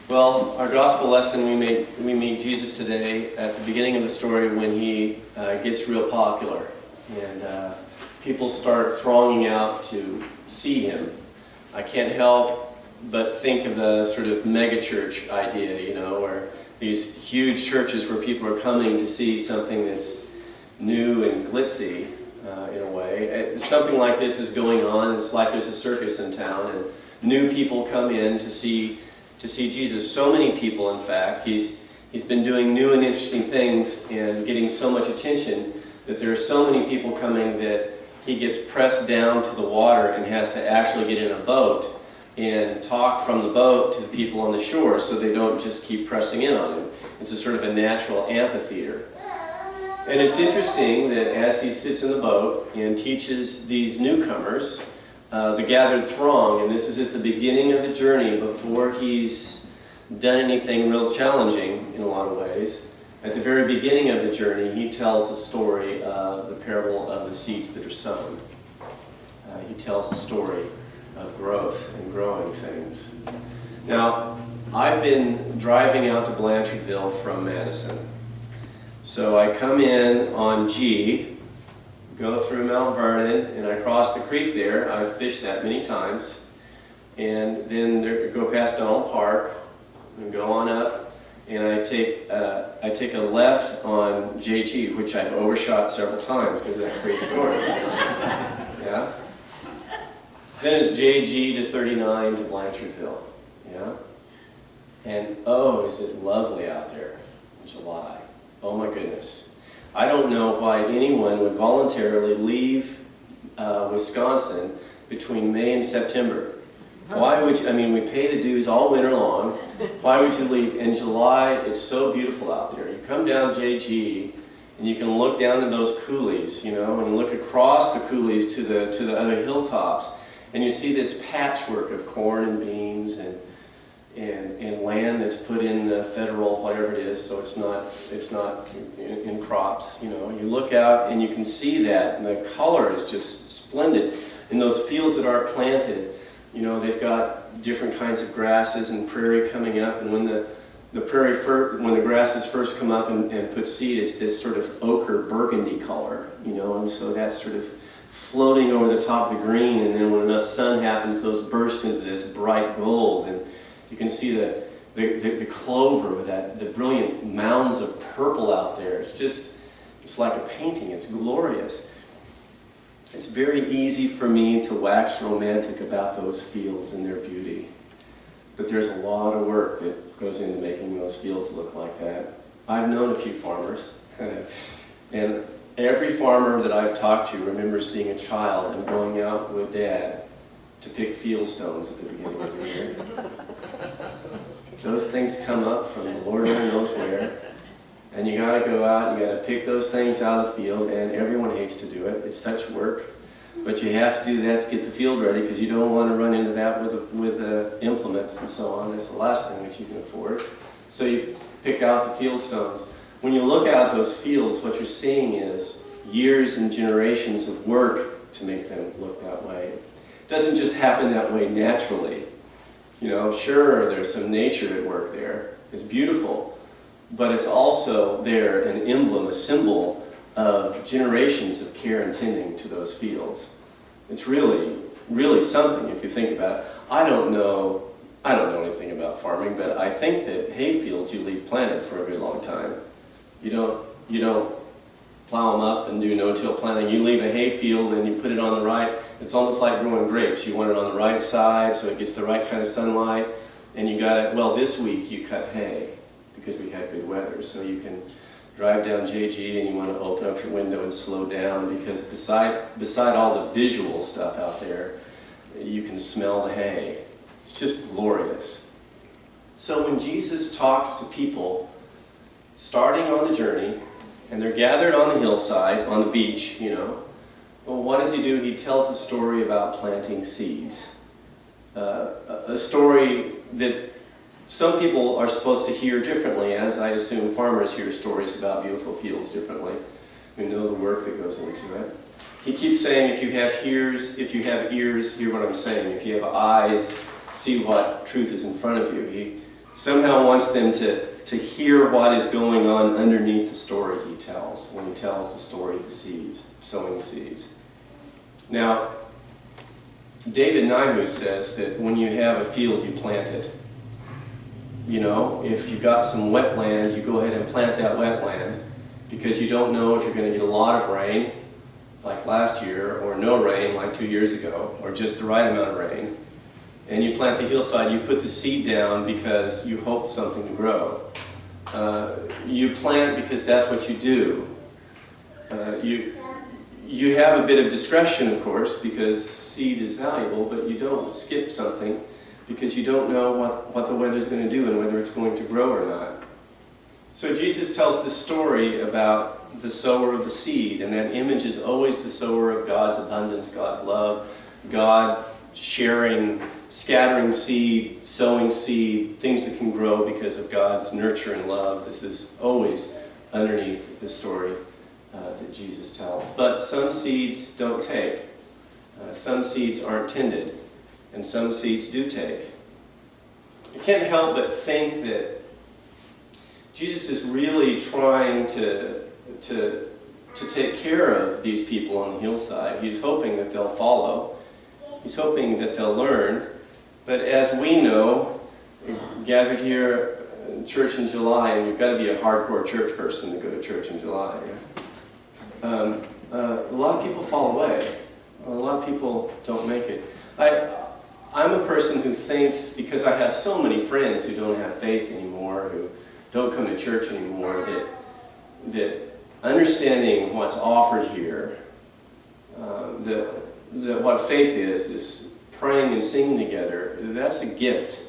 Well, our gospel lesson, we meet Jesus today at the beginning of the story when he gets real popular, and people start thronging out to see him. I can't help but think of the sort of megachurch idea, where these huge churches where people are coming to see something that's new and glitzy in a way. Something like this is going on. It's like there's a circus in town, and new people come in to see Jesus. So many people, in fact. He's been doing new and interesting things and getting so much attention that there are so many people coming that he gets pressed down to the water and has to actually get in a boat and talk from the boat to the people on the shore so they don't just keep pressing in on him. It's a sort of a natural amphitheater. And it's interesting that as he sits in the boat and teaches these newcomers, the gathered throng, and this is at the beginning of the journey before he's done anything real challenging in a lot of ways. At the very beginning of the journey, he tells the story of the parable of the seeds that are sown. He tells the story of growth and growing things. Now, I've been driving out to Blanchardville from Madison. So I come in on G, go through Mount Vernon, and I cross the creek there. I've fished that many times. And then go past Donald Park and go on up. And I take a left on JG, which I've overshot several times because of that crazy corner. Yeah? Then it's JG to 39 to Blanchardville. Yeah? And oh, is it lovely out there in July. Oh my goodness. I don't know why anyone would voluntarily leave Wisconsin between May and September. Why would you, we pay the dues all winter long. Why would you leave? In July, it's so beautiful out there. You come down JG, and you can look down at those coulees, and look across the coulees to the other hilltops, and you see this patchwork of corn and beans and land that's put in the federal whatever it is, so it's not in crops. You look out and you can see that, and the color is just splendid. In those fields that aren't planted, they've got different kinds of grasses and prairie coming up, and when the grasses first come up and put seed, it's this sort of ochre burgundy color, and so that's sort of floating over the top of the green, and then when enough sun happens, those burst into this bright gold, and you can see the clover with the brilliant mounds of purple out there. It's like a painting. It's glorious. It's very easy for me to wax romantic about those fields and their beauty. But there's a lot of work that goes into making those fields look like that. I've known a few farmers. And every farmer that I've talked to remembers being a child and going out with Dad to pick field stones at the beginning of the year. Those things come up from the Lord only knows where. And you got to go out, you got to pick those things out of the field, and everyone hates to do it. It's such work. But you have to do that to get the field ready because you don't want to run into that with implements and so on. That's the last thing that you can afford. So you pick out the field stones. When you look out those fields, what you're seeing is years and generations of work to make them look that way. It doesn't just happen that way naturally. Sure, there's some nature at work there. It's beautiful. But it's also there, an emblem, a symbol of generations of care and tending to those fields. It's really, really something if you think about it. I don't know anything about farming, but I think that hay fields you leave planted for a very long time. You don't plow them up and do no-till planting. You leave a hay field and you put it on the right. It's almost like growing grapes. You want it on the right side so it gets the right kind of sunlight. And you got it, well, this week you cut hay because we had good weather. So you can drive down JG and you want to open up your window and slow down because beside all the visual stuff out there, you can smell the hay. It's just glorious. So when Jesus talks to people starting on the journey, and they're gathered on the hillside, on the beach, well, what does he do? He tells a story about planting seeds. A story that some people are supposed to hear differently, as I assume farmers hear stories about beautiful fields differently, who know the work that goes into it. He keeps saying, if you have ears, hear what I'm saying. If you have eyes, see what truth is in front of you. He somehow wants them to hear what is going on underneath the story he tells when he tells the story of the seeds, sowing seeds. Now, David Naihu says that when you have a field, you plant it. You know, if you've got some wetland, you go ahead and plant that wetland because you don't know if you're going to get a lot of rain, like last year, or no rain, like 2 years ago, or just the right amount of rain. And you plant the hillside, you put the seed down because you hope something to grow. You plant because that's what you do. You have a bit of discretion, of course, because seed is valuable, but you don't skip something because you don't know what the weather's going to do and whether it's going to grow or not. So Jesus tells this story about the sower of the seed, and that image is always the sower of God's abundance, God's love, God sharing, scattering seed, sowing seed, things that can grow because of God's nurture and love. This is always underneath the story that Jesus tells. But some seeds don't take. Some seeds aren't tended, and some seeds do take. I can't help but think that Jesus is really trying to take care of these people on the hillside. He's hoping that they'll follow. He's hoping that they'll learn. But as we know, gathered here in church in July, and you've got to be a hardcore church person to go to church in July. A lot of people fall away. A lot of people don't make it. I'm a person who thinks, because I have so many friends who don't have faith anymore, who don't come to church anymore, that understanding what's offered here, that what faith is, this praying and singing together, that's a gift.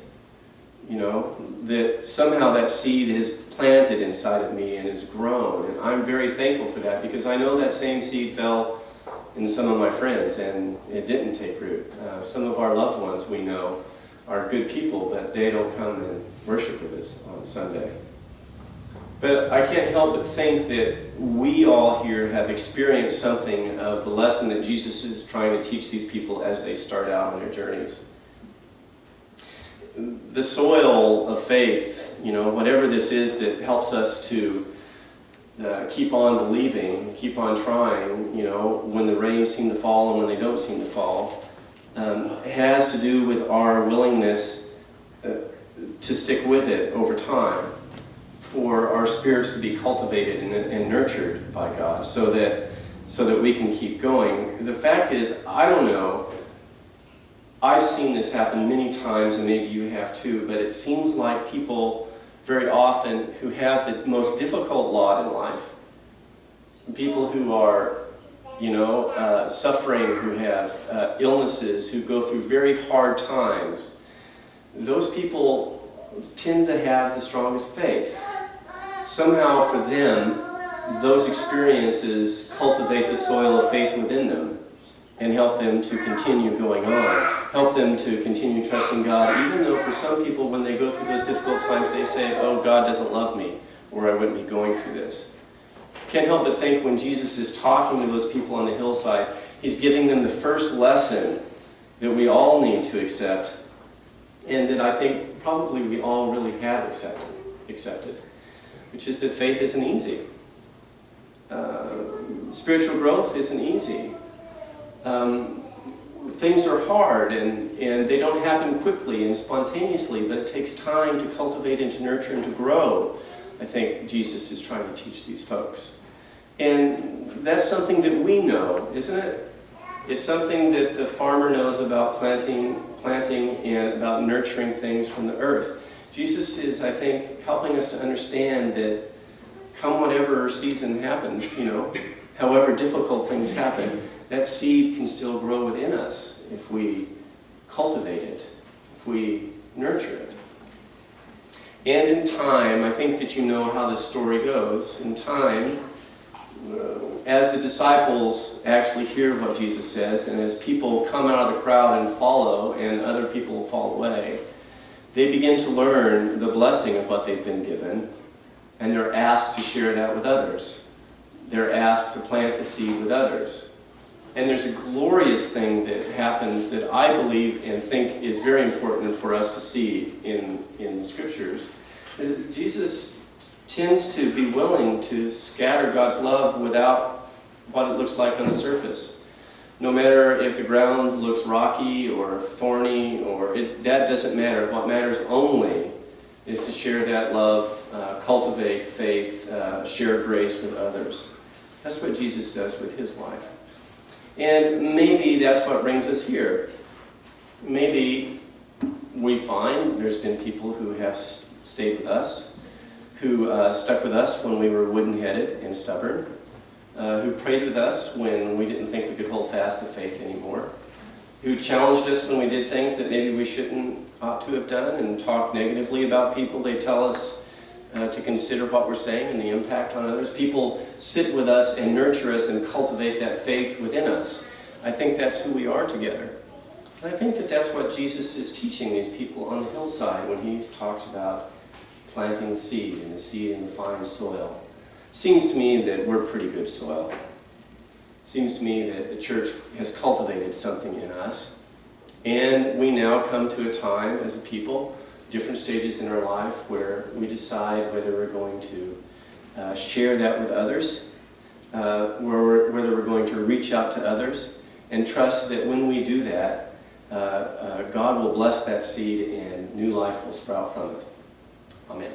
You know, that somehow that seed is planted inside of me and has grown. And I'm very thankful for that because I know that same seed fell in some of my friends and it didn't take root. Some of our loved ones we know are good people, but they don't come and worship with us on Sunday. But I can't help but think that we all here have experienced something of the lesson that Jesus is trying to teach these people as they start out on their journeys. The soil of faith, you know, whatever this is that helps us to keep on believing, keep on trying, you know, when the rains seem to fall and when they don't seem to fall, has to do with our willingness to stick with it over time, for our spirits to be cultivated and nurtured by God so that we can keep going. The fact is, I don't know, I've seen this happen many times, and maybe you have too, but it seems like people very often who have the most difficult lot in life, people who are, you know, suffering, who have illnesses, who go through very hard times, those people tend to have the strongest faith. Somehow for them, those experiences cultivate the soil of faith within them and help them to continue going on, help them to continue trusting God, even though for some people when they go through those difficult times they say, oh, God doesn't love me, or I wouldn't be going through this. Can't help but think when Jesus is talking to those people on the hillside, he's giving them the first lesson that we all need to accept, and that I think probably we all really have accepted, which is that faith isn't easy. Spiritual growth isn't easy. Things are hard and they don't happen quickly and spontaneously, but it takes time to cultivate and to nurture and to grow. I think Jesus is trying to teach these folks. And that's something that we know, isn't it? It's something that the farmer knows about planting and about nurturing things from the earth. Jesus is, I think, helping us to understand that come whatever season happens, you know, however difficult things happen, that seed can still grow within us if we cultivate it, if we nurture it. And in time, I think that you know how this story goes. In time, as the disciples actually hear what Jesus says, and as people come out of the crowd and follow, and other people fall away, they begin to learn the blessing of what they've been given, and they're asked to share that with others. They're asked to plant the seed with others. And there's a glorious thing that happens that I believe and think is very important for us to see in the Scriptures. Jesus tends to be willing to scatter God's love without what it looks like on the surface. No matter if the ground looks rocky or thorny, that doesn't matter. What matters only is to share that love, cultivate faith, share grace with others. That's what Jesus does with his life. And maybe that's what brings us here. Maybe we find there's been people who have stayed with us, who stuck with us when we were wooden-headed and stubborn, who prayed with us when we didn't think we could hold fast to faith anymore, who challenged us when we did things that maybe we ought to have done, and talked negatively about people. They tell us to consider what we're saying and the impact on others. People sit with us and nurture us and cultivate that faith within us. I think that's who we are together. And I think that that's what Jesus is teaching these people on the hillside when he talks about planting the seed and the seed in the fine soil. Seems to me that we're pretty good soil. Seems to me that the church has cultivated something in us. And we now come to a time as a people, different stages in our life, where we decide whether we're going to share that with others, whether we're going to reach out to others, and trust that when we do that, God will bless that seed and new life will sprout from it. Amen.